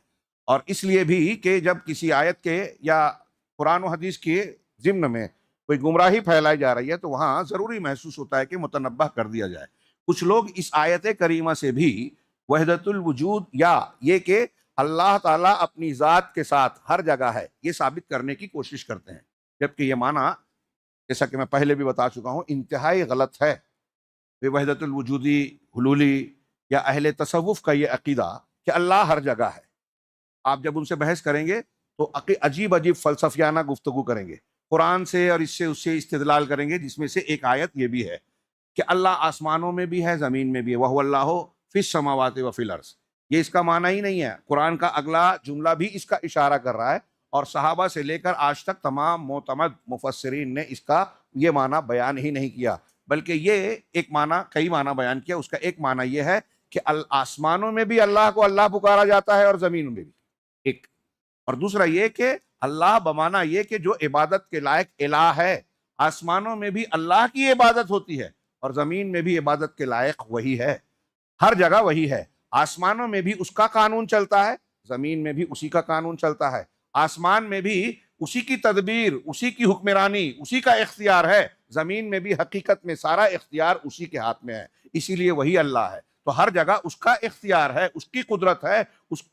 اور اس لیے بھی کہ جب کسی آیت کے یا قرآن و حدیث کے ضمن میں کوئی گمراہی پھیلائی جا رہی ہے تو وہاں ضروری محسوس ہوتا ہے کہ متنبہ کر دیا جائے۔ کچھ لوگ اس آیت کریمہ سے بھی وحدت الوجود، یا یہ کہ اللہ تعالیٰ اپنی ذات کے ساتھ ہر جگہ ہے، یہ ثابت کرنے کی کوشش کرتے ہیں، جبکہ یہ معنی جیسا کہ میں پہلے بھی بتا چکا ہوں انتہائی غلط ہے۔ وحدت الوجودی، حلولی یا اہل تصوف کا یہ عقیدہ کہ اللہ ہر جگہ ہے، آپ جب ان سے بحث کریں گے تو عجیب فلسفیانہ گفتگو کریں گے، قرآن سے اور اس سے استدلال کریں گے، جس میں سے ایک آیت یہ بھی ہے کہ اللہ آسمانوں میں بھی ہے، زمین میں بھی ہے، وَهُوَ اللَّهُ فِي السَّمَاوَاتِ وَفِي الْأَرْضِ۔ یہ اس کا معنی ہی نہیں ہے، قرآن کا اگلا جملہ بھی اس کا اشارہ کر رہا ہے، اور صحابہ سے لے کر آج تک تمام معتمد مفسرین نے اس کا یہ معنی بیان ہی نہیں کیا، بلکہ یہ ایک معنی، کئی معنی بیان کیا۔ اس کا ایک معنی یہ ہے کہ آسمانوں میں بھی اللہ کو اللہ پکارا جاتا ہے اور زمین میں بھی، ایک، اور دوسرا یہ کہ اللہ بمانا یہ کہ جو عبادت کے لائق الہ ہے، آسمانوں میں بھی اللہ کی عبادت ہوتی ہے اور زمین میں بھی عبادت کے لائق وہی ہے، ہر جگہ وہی ہے۔ آسمانوں میں بھی اس کا قانون چلتا ہے، زمین میں بھی اسی کا قانون چلتا ہے۔ آسمان میں بھی اسی کی تدبیر، اسی کی حکمرانی، اسی کا اختیار ہے. زمین میں بھی حقیقت میں سارا اختیار اسی کے ہاتھ میں ہے، اسی لیے وہی اللہ ہے. تو ہر جگہ اس کا اختیار ہے، اس کی قدرت ہے،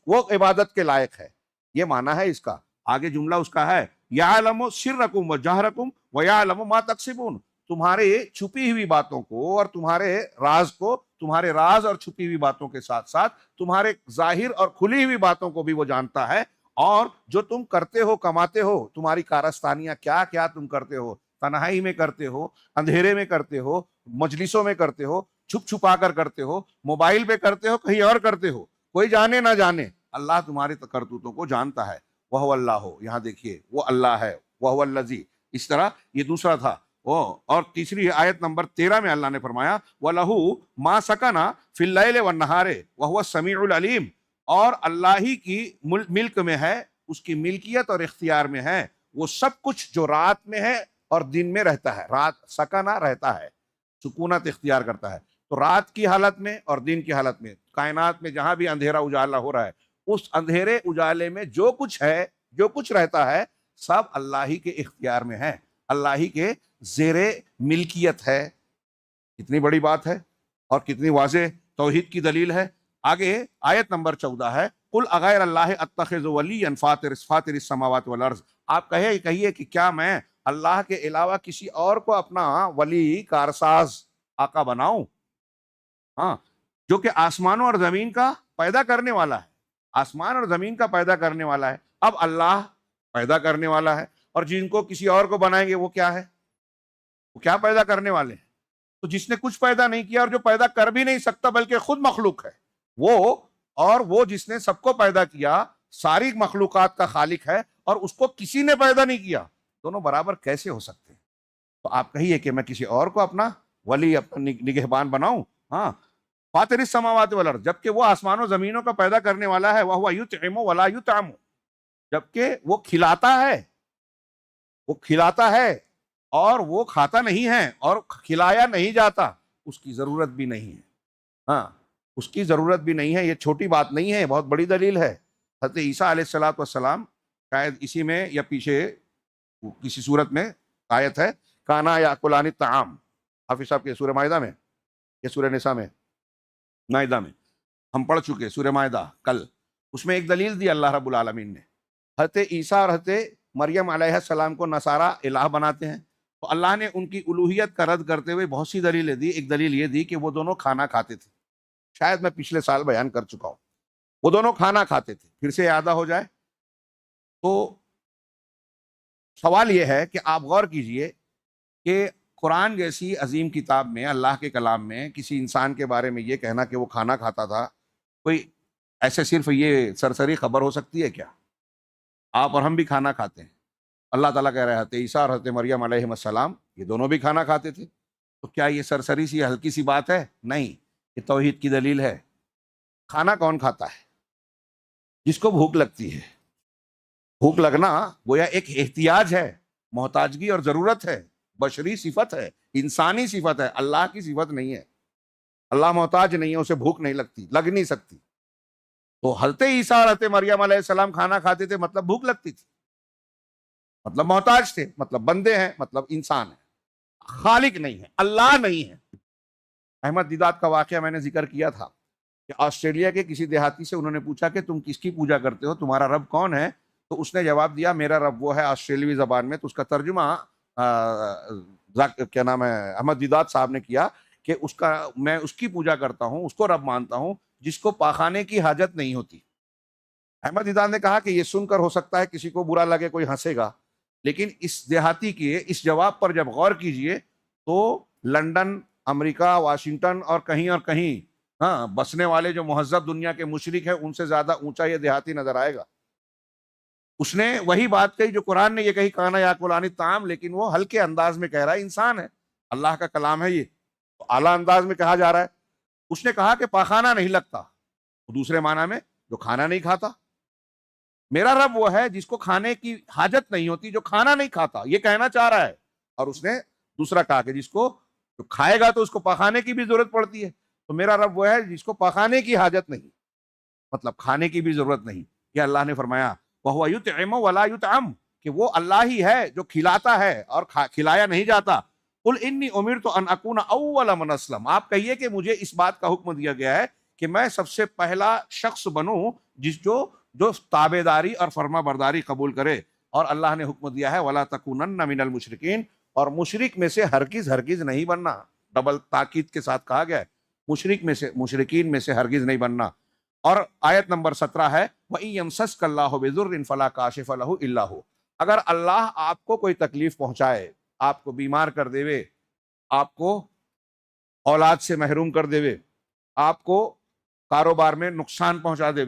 وہ عبادت کے لائق ہے. یہ معنی ہے اس کا. آگے جملہ اس کا ہے یعلم سرکم وجہرکم ویعلم ما تکسبون. تمہارے چھپی ہوئی باتوں کو اور تمہارے راز کو، تمہارے راز اور چھپی ہوئی باتوں کے ساتھ ساتھ تمہارے ظاہر اور کھلی ہوئی باتوں کو بھی وہ جانتا ہے. اور جو تم کرتے ہو، کماتے ہو، تمہاری کارستانیاں کیا کیا تم کرتے ہو، تنہائی میں کرتے ہو، اندھیرے میں کرتے ہو، مجلسوں میں کرتے ہو، چھپ چھپا کر کرتے ہو، موبائل پہ کرتے ہو، کہیں اور کرتے ہو، کوئی جانے نہ جانے، اللہ تمہاری کرتوتوں کو جانتا ہے. وہ اللہ ہو، یہاں دیکھیے وہ اللہ ہے، وہ الذی. اس طرح یہ دوسرا تھا. اور تیسری آیت نمبر 13 میں اللہ نے فرمایا وَلَهُ مَا سَكَنَ فِي اللَّيْلِ وَالنَّهَارِ وَهُوَ السَّمِيعُ الْعَلِيمُ. اور اللہ ہی کی ملک میں ہے، اس کی ملکیت اور اختیار میں ہے وہ سب کچھ جو رات میں ہے اور دن میں رہتا ہے. رات سکنا رہتا ہے، سکونت اختیار کرتا ہے. تو رات کی حالت میں اور دن کی حالت میں کائنات میں جہاں بھی اندھیرا اجالا ہو رہا ہے، اس اندھیرے اجالے میں جو کچھ ہے، جو کچھ رہتا ہے، سب اللہ ہی کے اختیار میں ہے، اللہ ہی کے زیر ملکیت ہے. کتنی بڑی بات ہے اور کتنی واضح توحید کی دلیل ہے. آگے آیت نمبر 14 ہے قل اغیر اللہ اتخذ ولیا فاطر السماوات والارض. آپ کہیے کہ کیا میں اللہ کے علاوہ کسی اور کو اپنا ولی، کارساز، آقا بناؤں؟ ہاں، جو کہ آسمانوں اور زمین کا پیدا کرنے والا ہے. آسمان اور زمین کا پیدا کرنے والا ہے. اب اللہ پیدا کرنے والا ہے، اور جن کو کسی اور کو بنائیں گے وہ کیا ہے؟ وہ کیا پیدا کرنے والے ہیں؟ تو جس نے کچھ پیدا نہیں کیا اور جو پیدا کر بھی نہیں سکتا بلکہ خود مخلوق ہے، وہ جس نے سب کو پیدا کیا، ساری مخلوقات کا خالق ہے، اور اس کو کسی نے پیدا نہیں کیا، دونوں برابر کیسے ہو سکتے ہیں؟ تو آپ کہیے کہ میں کسی اور کو اپنا ولی، اپنا نگہبان بناؤں؟ ہاں، فاطر السماوات والارض، جبکہ وہ آسمان و زمینوں کا پیدا کرنے والا ہے. وَهُوَ يُطْعِمُ وَلَا يُطْعَمُ، جبکہ وہ کھلاتا ہے، وہ کھلاتا ہے اور وہ کھاتا نہیں ہے اور کھلایا نہیں جاتا. اس کی ضرورت بھی نہیں ہے. ہاں، اس کی ضرورت بھی نہیں ہے. یہ چھوٹی بات نہیں ہے، بہت بڑی دلیل ہے. حضرت عیسیٰ علیہ السلام، شاید اسی میں یا پیچھے کسی صورت میں آیت ہے کانا یاکلان الطعام، حافظ صاحب کے سورہ مائدہ میں یا سورہ نساء میں، مائدہ میں ہم پڑھ چکے سورہ مائدہ کل. اس میں ایک دلیل دی اللہ رب العالمین نے. حضرت عیسیٰ اور حضرت مریم علیہ السلام کو نصارہ الہ بناتے ہیں، تو اللہ نے ان کی الوہیت کا رد کرتے ہوئے بہت سی دلیلیں دی. ایک دلیل یہ دی کہ وہ دونوں کھانا کھاتے تھے. شاید میں پچھلے سال بیان کر چکا ہوں. وہ دونوں کھانا کھاتے تھے. پھر سے یادہ ہو جائے تو سوال یہ ہے کہ آپ غور کیجئے کہ قرآن جیسی عظیم کتاب میں، اللہ کے کلام میں، کسی انسان کے بارے میں یہ کہنا کہ وہ کھانا کھاتا تھا، کوئی ایسے صرف یہ سرسری خبر ہو سکتی ہے کیا؟ آپ اور ہم بھی کھانا کھاتے ہیں. اللہ تعالیٰ کہہ رہے تھے عیسیٰ اور حضرت مریم علیہ السلام یہ دونوں بھی کھانا کھاتے تھے. تو کیا یہ سرسری سی ہلکی سی بات ہے؟ نہیں، یہ توحید کی دلیل ہے. کھانا کون کھاتا ہے؟ جس کو بھوک لگتی ہے. بھوک لگنا گویا ایک احتیاج ہے، محتاجگی اور ضرورت ہے، بشری صفت ہے، انسانی صفت ہے، اللہ کی صفت نہیں ہے. اللہ محتاج نہیں ہے، اسے بھوک نہیں لگتی، لگ نہیں سکتی. تو حضرت عیسیٰ اور حضرت مریم علیہ السلام کھانا کھاتے تھے، مطلب بھوک لگتی تھی، مطلب محتاج تھے، مطلب بندے ہیں، مطلب انسان ہے، خالق نہیں ہے، اللہ نہیں ہے. احمد دیدات کا واقعہ میں نے ذکر کیا تھا کہ آسٹریلیا کے کسی دیہاتی سے انہوں نے پوچھا کہ تم کس کی پوجا کرتے ہو، تمہارا رب کون ہے؟ تو اس نے جواب دیا میرا رب وہ ہے، آسٹریلوی زبان میں. تو اس کا ترجمہ کیا نام ہے احمد دیدات صاحب نے کیا کہ میں اس کی پوجا کرتا ہوں، اس کو رب مانتا ہوں جس کو پاخانے کی حاجت نہیں ہوتی. احمد دیدات نے کہا کہ یہ سن کر ہو سکتا ہے کسی کو برا لگے، کوئی ہنسے گا، لیکن اس دیہاتی کے اس جواب پر جب غور کیجئے تو لندن، امریکہ، واشنگٹن اور کہیں ہاں بسنے والے جو مہذب دنیا کے مشرک ہیں ان سے زیادہ اونچا یہ دیہاتی نظر آئے گا. اس نے وہی بات کہی جو قرآن نے یہ کہی کانا یاکلان الطعام، لیکن وہ ہلکے انداز میں کہہ رہا ہے. انسان ہے، اللہ کا کلام ہے، یہ تو اعلیٰ انداز میں کہا جا رہا ہے. اس نے کہا کہ پاخانہ نہیں لگتا، دوسرے معنی میں جو کھانا نہیں کھاتا. میرا رب وہ ہے جس کو کھانے کی حاجت نہیں ہوتی، جو کھانا نہیں کھاتا، یہ کہنا چاہ رہا ہے. اور اس نے دوسرا کہا کہ جس کو جو کھائے گا تو اس کو پاخانے کی بھی ضرورت پڑتی ہے. تو میرا رب وہ ہے جس کو پاخانے کی حاجت نہیں، مطلب کھانے کی بھی ضرورت نہیں. یہ اللہ نے فرمایا وَهُوَ يُطْعِمُ وَلَا يُطْعَمُ، کہ وہ اللہ ہی ہے جو کھلاتا ہے اور کھلایا نہیں جاتا. قل انی امرت ان اکون اول من اسلم، آپ کہیے کہ مجھے اس بات کا حکم دیا گیا ہے کہ میں سب سے پہلا شخص بنوں جو تابع داری اور فرما برداری قبول کرے. اور اللہ نے حکم دیا ہے ولا تکونن من المشرکین، اور مشرک میں سے ہرگز ہرگز نہیں بننا. ڈبل تاکید کے ساتھ کہا گیا ہے مشرک میں سے، مشرکین میں سے ہرگز نہیں بننا. اور آیت نمبر 17 ہے وَإِن يَمْسَسْكَ اللَّهُ بِضُرٍّ فَلَا كَاشِفَ لَهُ إِلَّا هُوَ، اگر اللہ آپ کو کوئی تکلیف پہنچائے، آپ کو بیمار کر دے، آپ کو اولاد سے محروم کر دے، آپ کو کاروبار میں نقصان پہنچا دے،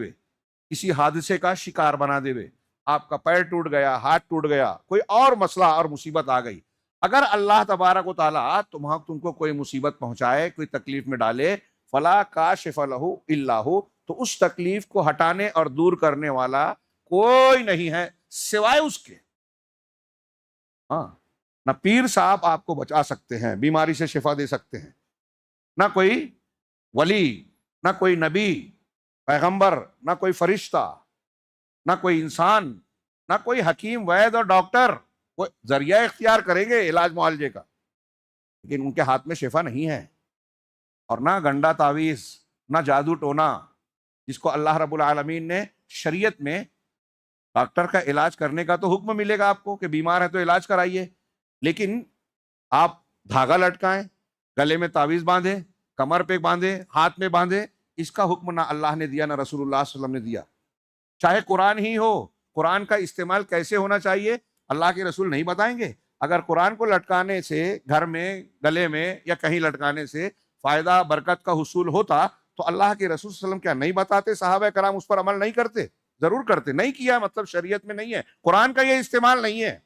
کسی حادثے کا شکار بنا دے، آپ کا پیر ٹوٹ گیا، ہاتھ ٹوٹ گیا، کوئی اور مسئلہ اور مصیبت آ گئی، اگر اللہ تبارک و تعالیٰ تم کو کوئی مصیبت پہنچائے، کوئی تکلیف میں ڈالے، فلا کاشف لہ الا ہو، تو اس تکلیف کو ہٹانے اور دور کرنے والا کوئی نہیں ہے سوائے اس کے. ہاں، نہ پیر صاحب آپ کو بچا سکتے ہیں، بیماری سے شفا دے سکتے ہیں، نہ کوئی ولی، نہ کوئی نبی پیغمبر، نہ کوئی فرشتہ، نہ کوئی انسان، نہ کوئی حکیم وید اور ڈاکٹر. وہ ذریعہ اختیار کریں گے علاج معالجے کا، لیکن ان کے ہاتھ میں شفا نہیں ہے. اور نہ گنڈا تعویذ، نہ جادو ٹونا، جس کو اللہ رب العالمین نے شریعت میں ڈاکٹر کا علاج کرنے کا تو حکم ملے گا آپ کو کہ بیمار ہے تو علاج کرائیے، لیکن آپ دھاگا لٹکائیں، گلے میں تعویذ باندھیں، کمر پہ باندھیں، ہاتھ میں باندھیں، اس کا حکم نہ اللہ نے دیا، نہ رسول اللہ صلی اللہ علیہ وسلم نے دیا. چاہے قرآن ہی ہو، قرآن کا استعمال کیسے ہونا چاہیے اللہ کے رسول نہیں بتائیں گے. اگر قرآن کو لٹکانے سے، گھر میں گلے میں یا کہیں لٹکانے سے فائدہ برکت کا حصول ہوتا تو اللہ کے رسول صلی اللہ علیہ وسلم کیا نہیں بتاتے؟ صحابہ کرام اس پر عمل نہیں کرتے؟ ضرور کرتے. نہیں کیا مطلب شریعت میں نہیں ہے، قرآن کا یہ استعمال نہیں ہے.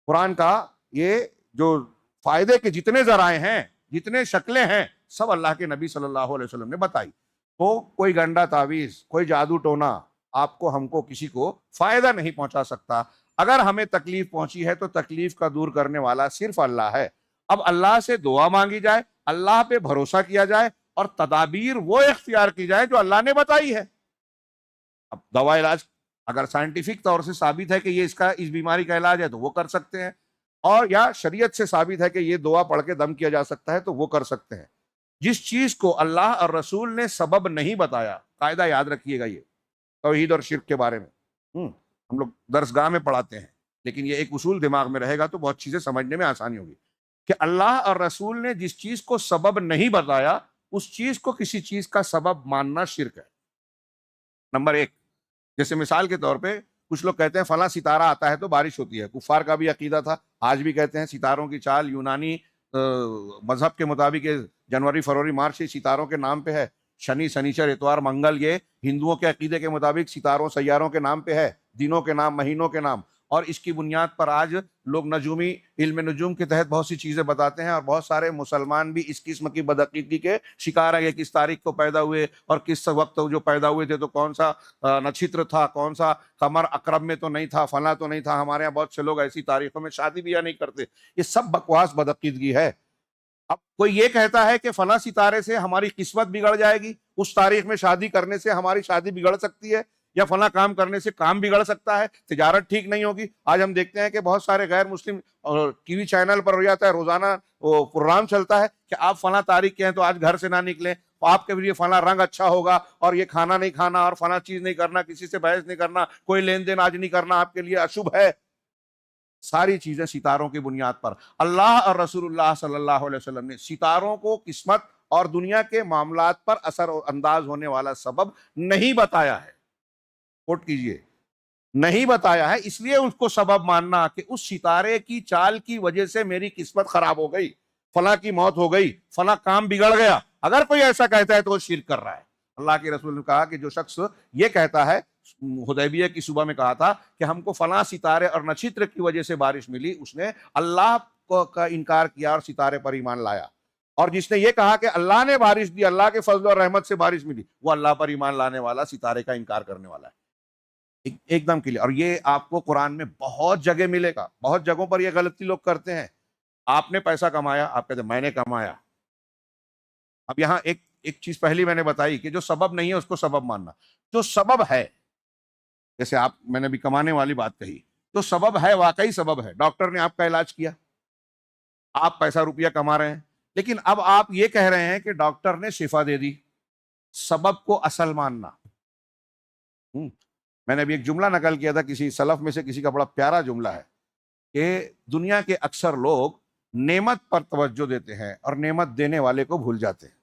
قرآن کا یہ جو فائدے کے جتنے ذرائع ہیں، جتنے شکلیں ہیں، سب اللہ کے نبی صلی اللہ علیہ وسلم نے بتائی. تو کوئی گنڈا تعویذ، کوئی جادو ٹونا آپ کو، ہم کو، کسی کو فائدہ نہیں پہنچا سکتا. اگر ہمیں تکلیف پہنچی ہے تو تکلیف کا دور کرنے والا صرف اللہ ہے. اب اللہ سے دعا مانگی جائے، اللہ پہ بھروسہ کیا جائے، اور تدابیر وہ اختیار کی جائے جو اللہ نے بتائی ہے. اب دوا علاج اگر سائنٹیفک طور سے ثابت ہے کہ یہ اس بیماری کا علاج ہے تو وہ کر سکتے ہیں، اور یا شریعت سے ثابت ہے کہ یہ دعا پڑھ کے دم کیا جا سکتا ہے تو وہ کر سکتے ہیں. جس چیز کو اللہ اور رسول نے سبب نہیں بتایا، قاعدہ یاد رکھیے گا، یہ توحید اور شرک کے بارے میں ہم لوگ درسگاہ میں پڑھاتے ہیں، لیکن یہ ایک اصول دماغ میں رہے گا تو بہت چیزیں سمجھنے میں آسانی ہوگی کہ اللہ اور رسول نے جس چیز کو سبب نہیں بتایا، اس چیز کو کسی چیز کا سبب ماننا شرک ہے. نمبر 1، جیسے مثال کے طور پہ کچھ لوگ کہتے ہیں فلاں ستارہ آتا ہے تو بارش ہوتی ہے. کفار کا بھی عقیدہ تھا، آج بھی کہتے ہیں ستاروں کی چال یونانی مذہب کے مطابق جنوری، فروری، مارچ یہ ستاروں کے نام پہ ہے. شنی، سنیچر، اتوار، منگل یہ ہندوؤں کے عقیدے کے مطابق ستاروں سیاروں کے نام پہ ہے، دنوں کے نام، مہینوں کے نام. اور اس کی بنیاد پر آج لوگ نجومی علم نجوم کے تحت بہت سی چیزیں بتاتے ہیں، اور بہت سارے مسلمان بھی اس قسم کی بدعقیدگی کے شکار ہیں. یہ کس تاریخ کو پیدا ہوئے اور کس وقت جو پیدا ہوئے تھے تو کون سا نچھتر تھا، کون سا قمر اقرب میں تو نہیں تھا، فلاں تو نہیں تھا. ہمارے یہاں بہت سے لوگ ایسی تاریخوں میں شادی بیاہ نہیں کرتے. یہ سب بکواس بدعقیدگی ہے. اب کوئی یہ کہتا ہے کہ فلاں ستارے سے ہماری قسمت بگڑ جائے گی، اس تاریخ میں شادی کرنے سے ہماری شادی بگڑ سکتی ہے، یا فلاں کام کرنے سے کام بگڑ سکتا ہے، تجارت ٹھیک نہیں ہوگی. آج ہم دیکھتے ہیں کہ بہت سارے غیر مسلم ٹی وی چینل پر ہو جاتا ہے، روزانہ وہ پروگرام چلتا ہے کہ آپ فلاں تاریخ کے ہیں تو آج گھر سے نہ نکلیں، آپ کے لیے فلاں رنگ اچھا ہوگا، اور یہ کھانا نہیں کھانا، اور فلاں چیز نہیں کرنا، کسی سے بحث نہیں کرنا، کوئی لین دین آج نہیں کرنا، آپ کے لیے اشبھ ہے. ساری چیزیں ستاروں کی بنیاد پر. اللہ اور رسول اللہ صلی اللہ علیہ وسلم نے ستاروں کو قسمت اور دنیا کے معاملات پر اثر انداز ہونے والا سبب نہیں بتایا ہے. کوٹ کیجئے، نہیں بتایا ہے. اس لیے اس کو سبب ماننا کہ اس ستارے کی چال کی وجہ سے میری قسمت خراب ہو گئی، فلاں کی موت ہو گئی، فلاں کام بگڑ گیا، اگر کوئی ایسا کہتا ہے تو وہ شرک کر رہا ہے. اللہ کے رسول نے کہا کہ جو شخص یہ کہتا ہے، حدیبیہ کی صبح میں کہا تھا کہ ہم کو فلاں ستارے اور نچھتر کی وجہ سے بارش ملی، اس نے اللہ کا انکار کیا اور ستارے پر ایمان لایا. اور جس نے یہ کہا کہ اللہ نے بارش دی، اللہ کے فضل اور رحمت سے بارش ملی، وہ اللہ پر ایمان لانے والا، ستارے کا انکار کرنے والا ہے. ایک دم کلیئر. اور یہ آپ کو قرآن میں بہت جگہ ملے گا. بہت جگہوں پر یہ غلطی لوگ کرتے ہیں. آپ نے پیسہ کمایا، آپ کہتے ہیں میں نے کمایا. اب یہاں ایک چیز پہلی میں نے بتائی کہ جو سبب نہیں ہے اس کو سبب ماننا. جو سبب ہے، جیسے میں نے بھی کمانے والی بات کہی، تو سبب ہے، واقعی سبب ہے، ڈاکٹر نے آپ کا علاج کیا، آپ پیسہ روپیہ کما رہے ہیں، لیکن اب آپ یہ کہہ رہے ہیں کہ ڈاکٹر نے شفا دے دی، سبب کو اصل ماننا۔ ہوں، میں نے ابھی ایک جملہ نقل کیا تھا کسی سلف میں سے، کسی کا بڑا پیارا جملہ ہے کہ دنیا کے اکثر لوگ نعمت پر توجہ دیتے ہیں اور نعمت دینے والے کو بھول جاتے ہیں۔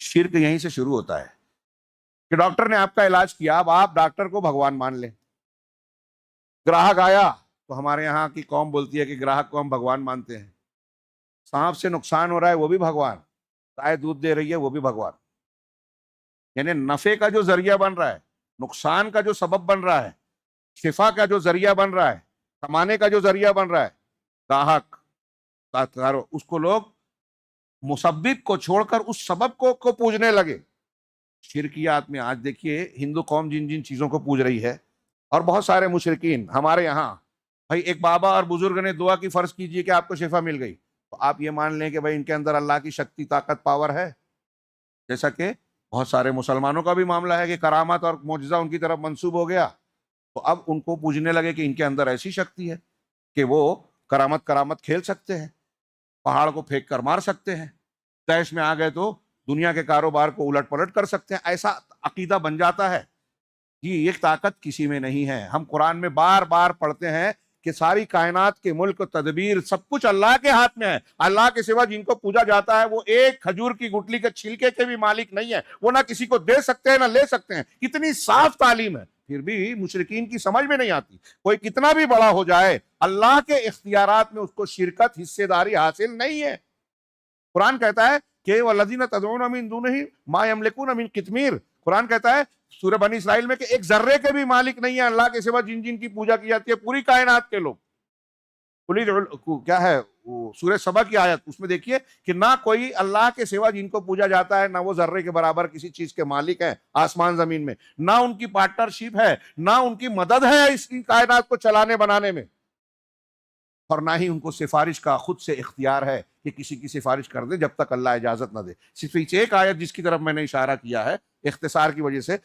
شرک یہیں سے شروع ہوتا ہے کہ ڈاکٹر نے آپ کا علاج کیا، اب آپ ڈاکٹر کو بھگوان مان لیں۔ گراہک آیا تو ہمارے یہاں کی قوم بولتی ہے کہ گراہک کو ہم بھگوان مانتے ہیں۔ سانپ سے نقصان ہو رہا ہے وہ بھی بھگوان، گائے دودھ دے رہی ہے وہ بھی بھگوان، یعنی نفع کا جو ذریعہ بن رہا ہے، نقصان کا جو سبب بن رہا ہے، شفا کا جو ذریعہ بن رہا ہے، کمانے کا جو ذریعہ بن رہا ہے، گاہک، اس کو لوگ مسبب کو چھوڑ کر اس سبب کو پوجنے لگے۔ شرکیات میں آج دیکھیے ہندو قوم جن جن چیزوں کو پوج رہی ہے، اور بہت سارے مشرکین ہمارے یہاں، بھائی ایک بابا اور بزرگ نے دعا کی، فرض کیجئے کہ آپ کو شفا مل گئی، تو آپ یہ مان لیں کہ بھائی ان کے اندر اللہ کی شکتی، طاقت، پاور ہے، جیسا کہ بہت سارے مسلمانوں کا بھی معاملہ ہے کہ کرامت اور معجزہ ان کی طرف منسوب ہو گیا، تو اب ان کو پوجنے لگے کہ ان کے اندر ایسی شکتی ہے کہ وہ کرامت کھیل سکتے ہیں، پہاڑ کو پھینک کر مار سکتے ہیں، دیش میں آ گئے تو دنیا کے کاروبار کو الٹ پلٹ کر سکتے ہیں۔ ایسا عقیدہ بن جاتا ہے کہ یہ طاقت کسی میں نہیں ہے۔ ہم قرآن میں بار بار پڑھتے ہیں کہ ساری کائنات کے ملک، تدبیر، سب کچھ اللہ کے ہاتھ میں ہے۔ اللہ کے سوا جن کو پوجا جاتا ہے وہ ایک کھجور کی گٹلی کے چھلکے کے بھی مالک نہیں ہے، وہ نہ کسی کو دے سکتے ہیں نہ لے سکتے ہیں۔ کتنی صاف تعلیم ہے، پھر بھی مشرکین کی سمجھ میں نہیں آتی۔ کوئی کتنا بھی بڑا ہو جائے، اللہ کے اختیارات میں اس کو شرکت، حصے داری حاصل نہیں ہے۔ قرآن کہتا ہے کہ وَالَّذِينَ تَدْعُونَ مِن دُونِهِ مَا يَمْلِكُونَ مِن قِطْمِيرٍ، قرآن کہتا ہے سورہ بنی اسرائیل میں کہ ایک ذرے کے بھی مالک نہیں ہے اللہ کے سوا جن جن کی پوجا کی جاتی ہے، پوری کائنات کے لوگ۔ کیا ہے سورہ سبا کی آیت، اس میں دیکھیے کہ نہ کوئی اللہ کے سوا جن کو پوجا جاتا ہے، نہ وہ ذرے کے برابر کسی چیز کے مالک ہیں آسمان زمین میں، نہ ان کی پارٹنرشپ ہے، نہ ان کی مدد ہے اس کائنات کو چلانے بنانے میں، اور نہ ہی ان کو سفارش کا خود سے اختیار ہے کہ کسی کی سفارش کر دے جب تک اللہ اجازت نہ دے۔ صرف ایک آیت جس کی طرف میں نے اشارہ کیا ہے اختصار کی وجہ سے،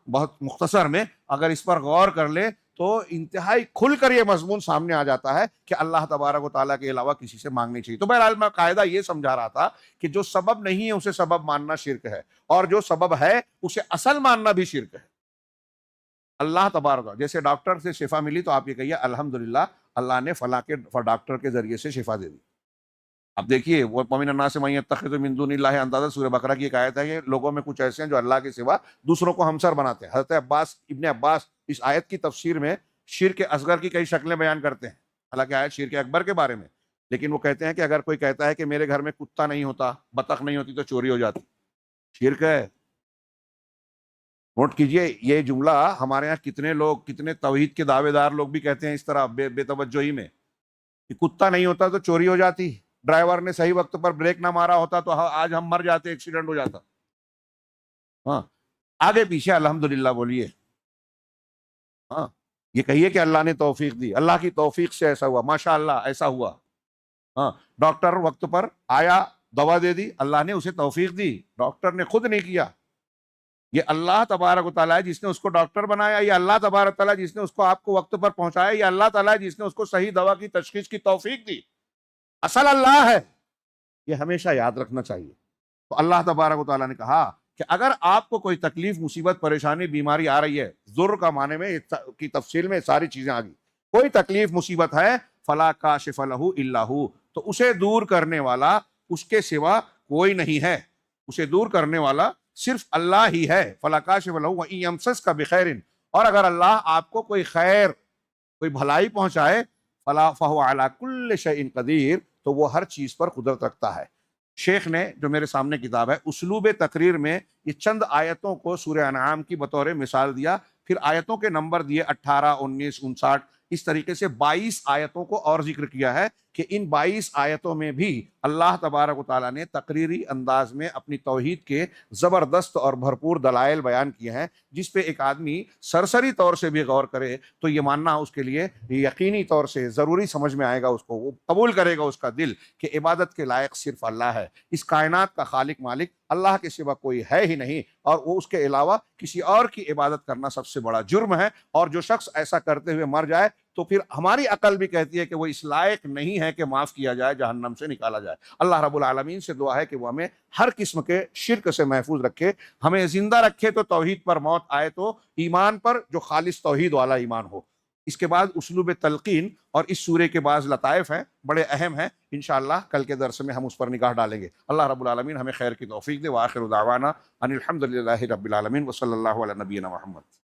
بہت مختصر میں اگر اس پر غور کر لے تو انتہائی کھل کر یہ مضمون سامنے آ جاتا ہے کہ اللہ تبارک و تعالیٰ کے علاوہ کسی سے مانگنی چاہیے۔ تو بہرحال میں قاعدہ یہ سمجھا رہا تھا کہ جو سبب نہیں ہے اسے سبب ماننا شرک ہے، اور جو سبب ہے اسے اصل ماننا بھی شرک ہے۔ اللہ تبارک، جیسے ڈاکٹر سے شفا ملی تو آپ یہ کہیے الحمدللہ اللہ نے فلاں کے ڈاکٹر کے ذریعے سے شفا دے دی۔ اب دیکھیے وہ وَمِنَ النَّاسِ مَن يَتَّخِذُ مِن دُونِ اللَّهِ اندادا، سورہ بقرہ کی ایک آیت ہے کہ لوگوں میں کچھ ایسے ہیں جو اللہ کے سوا دوسروں کو ہمسر بناتے ہیں۔ حضرت ابن عباس اس آیت کی تفسیر میں شرک اصغر کی کئی شکلیں بیان کرتے ہیں، حالانکہ آیت شرک اکبر کے بارے میں، لیکن وہ کہتے ہیں کہ اگر کوئی کہتا ہے کہ میرے گھر میں کتا نہیں ہوتا، بطخ نہیں ہوتی تو چوری ہو جاتی، شرک ہے۔ نوٹ کیجئے یہ جملہ ہمارے یہاں کتنے لوگ، کتنے توحید کے دعوے دار لوگ بھی کہتے ہیں اس طرح بے توجہی میں کہ کتا نہیں ہوتا تو چوری ہو جاتی، ڈرائیور نے صحیح وقت پر بریک نہ مارا ہوتا تو آج ہم مر جاتے، ایکسیڈنٹ ہو جاتا۔ آگے پیچھے الحمدللہ بولیے، یہ کہیے کہ اللہ نے توفیق دی، اللہ کی توفیق سے ایسا ہوا، ماشاءاللہ ایسا ہوا۔ ڈاکٹر وقت پر آیا، دوا دے دی، اللہ نے اسے توفیق دی، ڈاکٹر نے خود نہیں کیا۔ یہ اللہ تبارک و تعالیٰ ہے جس نے اس کو ڈاکٹر بنایا، یہ اللہ تبارک و تعالیٰ جس نے اس کو آپ کو وقت پر پہنچایا، یہ اللہ تعالیٰ ہے جس نے اس کو صحیح دوا کی تشخیص کی توفیق دی۔ اصل اللہ ہے، یہ ہمیشہ یاد رکھنا چاہیے۔ تو اللہ تبارک و تعالیٰ نے کہا کہ اگر آپ کو کوئی تکلیف، مصیبت، پریشانی، بیماری آ رہی ہے، ضر کا معنی میں کی تفصیل میں ساری چیزیں آ گئی، کوئی تکلیف مصیبت ہے، فلا کاشف لہ الا ہو، تو اسے دور کرنے والا اس کے سوا کوئی نہیں ہے، اسے دور کرنے والا صرف اللہ ہی ہے۔ فلا کاشف لہ وَإِن یمسسک بخیر، اور اگر اللہ آپ کو کوئی خیر، کوئی بھلائی پہنچائے، فلا فہو علی کل شیء قدیر، تو وہ ہر چیز پر قدرت رکھتا ہے۔ شیخ نے جو میرے سامنے کتاب ہے اسلوب تقریر میں یہ چند آیتوں کو سورہ انعام کی بطور مثال دیا، پھر آیتوں کے نمبر دیے 18، 19، 59، اس طریقے سے 22 آیتوں کو اور ذکر کیا ہے کہ ان 22 آیتوں میں بھی اللہ تبارک و تعالیٰ نے تقریری انداز میں اپنی توحید کے زبردست اور بھرپور دلائل بیان کیے ہیں، جس پہ ایک آدمی سرسری طور سے بھی غور کرے تو یہ ماننا اس کے لیے یقینی طور سے ضروری سمجھ میں آئے گا، اس کو وہ قبول کرے گا اس کا دل کہ عبادت کے لائق صرف اللہ ہے، اس کائنات کا خالق مالک اللہ کے سوا کوئی ہے ہی نہیں، اور وہ اس کے علاوہ کسی اور کی عبادت کرنا سب سے بڑا جرم ہے، اور جو شخص ایسا کرتے ہوئے مر جائے تو پھر ہماری عقل بھی کہتی ہے کہ وہ اس لائق نہیں ہے کہ معاف کیا جائے، جہنم سے نکالا جائے۔ اللہ رب العالمین سے دعا ہے کہ وہ ہمیں ہر قسم کے شرک سے محفوظ رکھے، ہمیں زندہ رکھے تو توحید پر، موت آئے تو ایمان پر جو خالص توحید والا ایمان ہو۔ اس کے بعد اسلوب تلقین اور اس سورے کے بعض لطائف ہیں، بڑے اہم ہیں، انشاءاللہ کل کے درس میں ہم اس پر نگاہ ڈالیں گے۔ اللہ رب العالمین ہمیں خیر کی توفیق دے۔ وآخر دعوانا ان الحمد للہ رب العالمین وصلی اللہ علی نبینا محمد۔